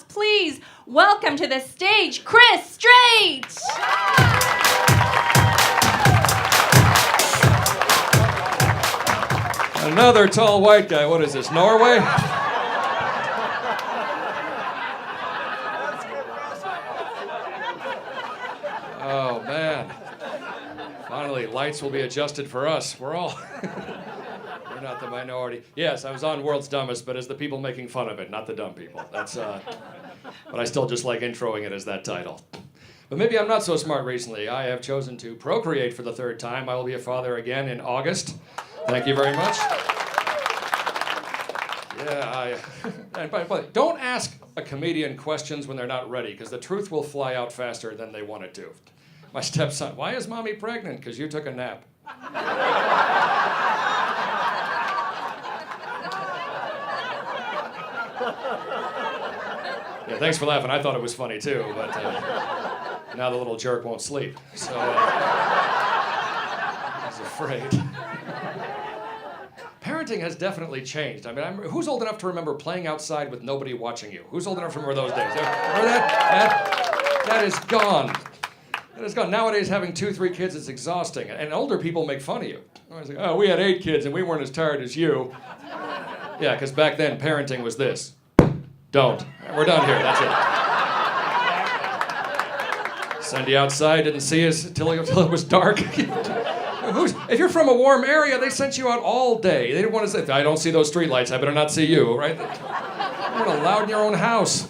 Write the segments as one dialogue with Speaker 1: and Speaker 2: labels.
Speaker 1: please welcome to the stage, Chris Strait!
Speaker 2: Another tall white guy. What is this, Norway? Oh, man. Finally, lights will be adjusted for us. We're not the minority. Yes, I was on World's Dumbest, but as the people making fun of it, not the dumb people. But I still just like introing it as that title. But maybe I'm not so smart recently. I have chosen to procreate for the third time. I will be a father again in August. Thank you very much. Yeah, and by the way, don't ask a comedian questions when they're not ready, because the truth will fly out faster than they want it to. My stepson, why is mommy pregnant? Because you took a nap. Yeah, thanks for laughing. I thought it was funny too, but now the little jerk won't sleep. So I was afraid. Parenting has definitely changed. I mean, who's old enough to remember playing outside with nobody watching you? Who's old enough to remember those days? Remember that? That is gone. That is gone. Nowadays, having 2-3 kids is exhausting, and older people make fun of you. I was like, oh, we had 8 kids and we weren't as tired as you. Yeah, because back then, parenting was this. Don't. We're done here. That's it. Send you outside, didn't see us until it was dark. If you're from a warm area, they sent you out all day. They didn't want to say, I don't see those streetlights, I better not see you, right? You weren't allowed in your own house.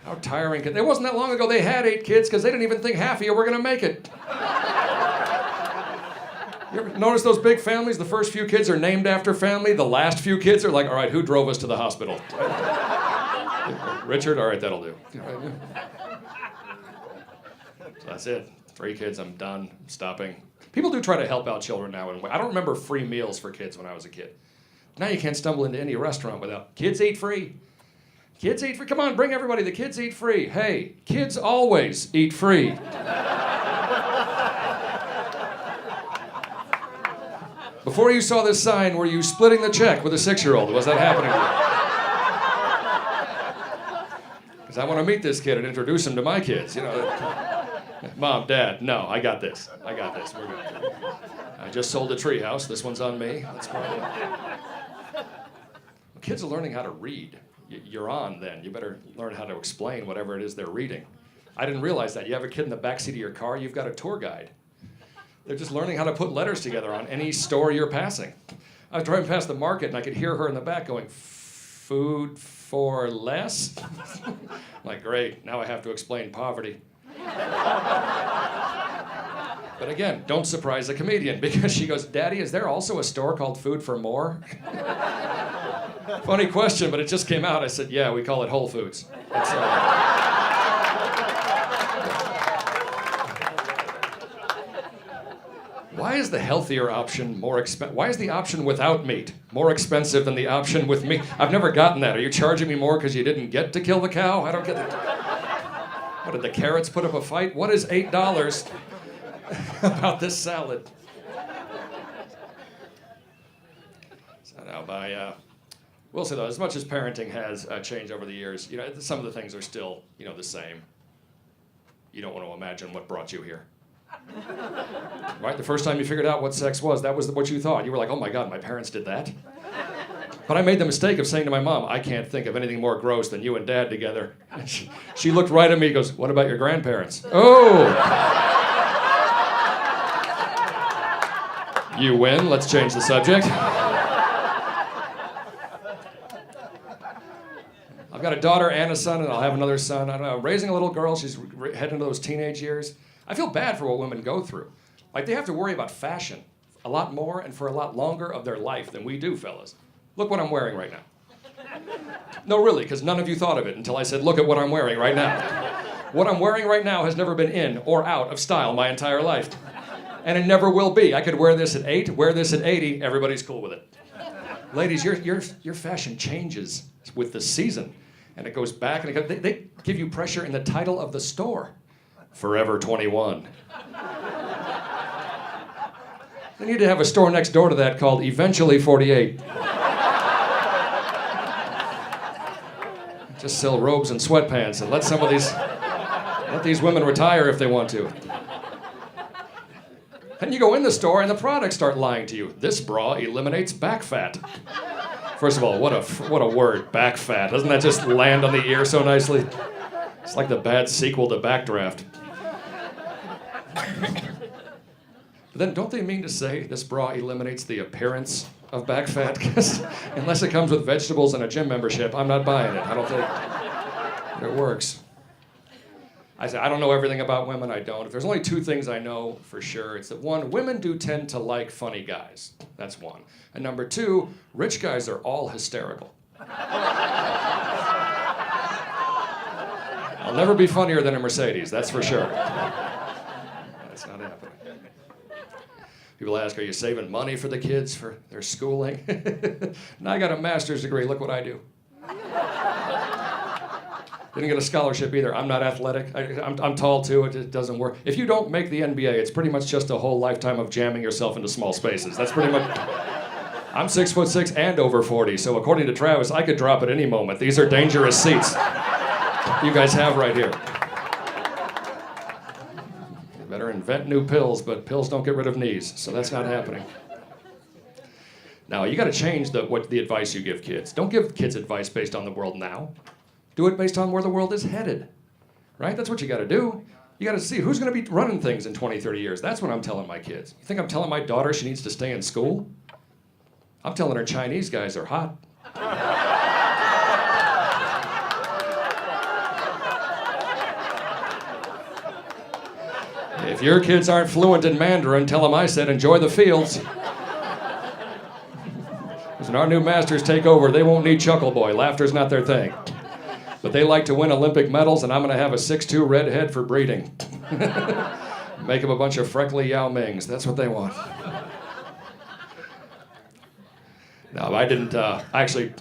Speaker 2: How tiring. It wasn't that long ago they had 8 kids because they didn't even think half of you were going to make it. You ever notice those big families? The first few kids are named after family. The last few kids are like, all right, who drove us to the hospital? Richard? All right, that'll do. So that's it. 3 kids, I'm done. I'm stopping. People do try to help out children now. And I don't remember free meals for kids when I was a kid. Now you can't stumble into any restaurant without kids eat free. Kids eat free. Come on, bring everybody. The kids eat free. Hey, kids always eat free. Before you saw this sign, were you splitting the check with a 6-year-old? Was that happening? Because I want to meet this kid and introduce him to my kids. You know, Mom, Dad, no, I got this. We're good. I just sold a treehouse. This one's on me. Let's go. Kids are learning how to read. You're on then. You better learn how to explain whatever it is they're reading. I didn't realize that. You have a kid in the backseat of your car, you've got a tour guide. They're just learning how to put letters together on any store you're passing. I was driving past the market and I could hear her in the back going, food for less? I'm like, great, now I have to explain poverty. But again, don't surprise a comedian, because she goes, Daddy, is there also a store called Food for More? Funny question, but it just came out. I said, yeah, we call it Whole Foods. Why is the healthier option more expensive? Why is the option without meat more expensive than the option with meat? I've never gotten that. Are you charging me more because you didn't get to kill the cow? I don't get it. What, did the carrots put up a fight? What is $8 about this salad? So now we'll say though, as much as parenting has changed over the years, some of the things are still, the same. You don't want to imagine what brought you here. Right? The first time you figured out what sex was, that was what you thought. You were like, oh my God, my parents did that? But I made the mistake of saying to my mom, I can't think of anything more gross than you and Dad together. She looked right at me and goes, what about your grandparents? Oh! You win. Let's change the subject. I've got a daughter and a son, and I'll have another son. I don't know, raising a little girl, she's heading into those teenage years. I feel bad for what women go through. Like, they have to worry about fashion a lot more and for a lot longer of their life than we do, fellas. Look what I'm wearing right now. No, really, because none of you thought of it until I said, look at what I'm wearing right now. What I'm wearing right now has never been in or out of style my entire life. And it never will be. I could wear this at 8, wear this at 80, everybody's cool with it. Ladies, your fashion changes with the season. And it goes back, and they give you pressure in the title of the store. Forever 21. They need to have a store next door to that called Eventually 48. Just sell robes and sweatpants and let these women retire if they want to. Then you go in the store and the products start lying to you. This bra eliminates back fat. First of all, what a word, back fat. Doesn't that just land on the ear so nicely? It's like the bad sequel to Backdraft. But then don't they mean to say this bra eliminates the appearance of back fat? Because unless it comes with vegetables and a gym membership, I'm not buying it. I don't think it works. I say, I don't know everything about women, I don't. If there's only two things I know for sure, it's that one, women do tend to like funny guys. That's one. And number two, rich guys are all hysterical. I'll never be funnier than a Mercedes, that's for sure. That's not happening. People ask, are you saving money for the kids for their schooling? Now I got a master's degree, look what I do. Didn't get a scholarship either. I'm not athletic. I'm tall too, it doesn't work. If you don't make the NBA, it's pretty much just a whole lifetime of jamming yourself into small spaces. That's pretty much... I'm 6'6" and over 40, so according to Travis, I could drop at any moment. These are dangerous seats you guys have right here. You better invent new pills, but pills don't get rid of knees, so that's not happening. Now, you gotta change the advice you give kids. Don't give kids advice based on the world now. Do it based on where the world is headed, right? That's what you gotta do. You gotta see who's gonna be running things in 20, 30 years. That's what I'm telling my kids. You think I'm telling my daughter she needs to stay in school? I'm telling her Chinese guys are hot. If your kids aren't fluent in Mandarin, tell them I said enjoy the fields. When our new masters take over, they won't need Chuckle Boy. Laughter's not their thing. But they like to win Olympic medals, and I'm going to have a 6'2" redhead for breeding. Make them a bunch of freckly Yao Mings. That's what they want. No, I didn't. Actually,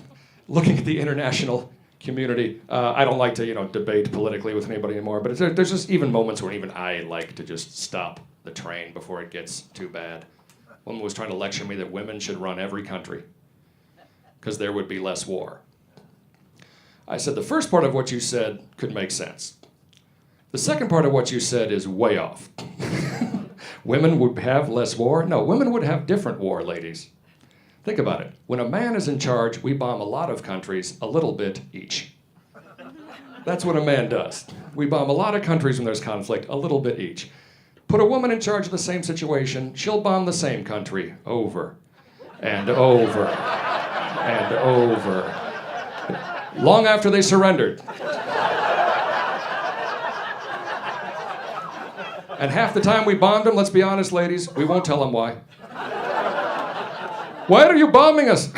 Speaker 2: looking at the international community, I don't like to, debate politically with anybody anymore. But there's just even moments where even I like to just stop the train before it gets too bad. One woman was trying to lecture me that women should run every country because there would be less war. I said, the first part of what you said could make sense. The second part of what you said is way off. Women would have less war? No, women would have different war, ladies. Think about it. When a man is in charge, we bomb a lot of countries, a little bit each. That's what a man does. We bomb a lot of countries when there's conflict, a little bit each. Put a woman in charge of the same situation, she'll bomb the same country over and over and over. Long after they surrendered. And half the time we bombed them, let's be honest, ladies, we won't tell them why. Why are you bombing us?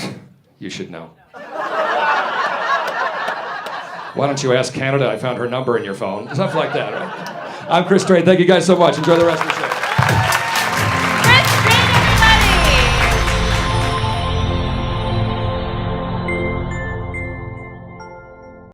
Speaker 2: You should know. Why don't you ask Canada? I found her number in your phone. Stuff like that, right? I'm Chris Strait. Thank you guys so much. Enjoy the rest of the show.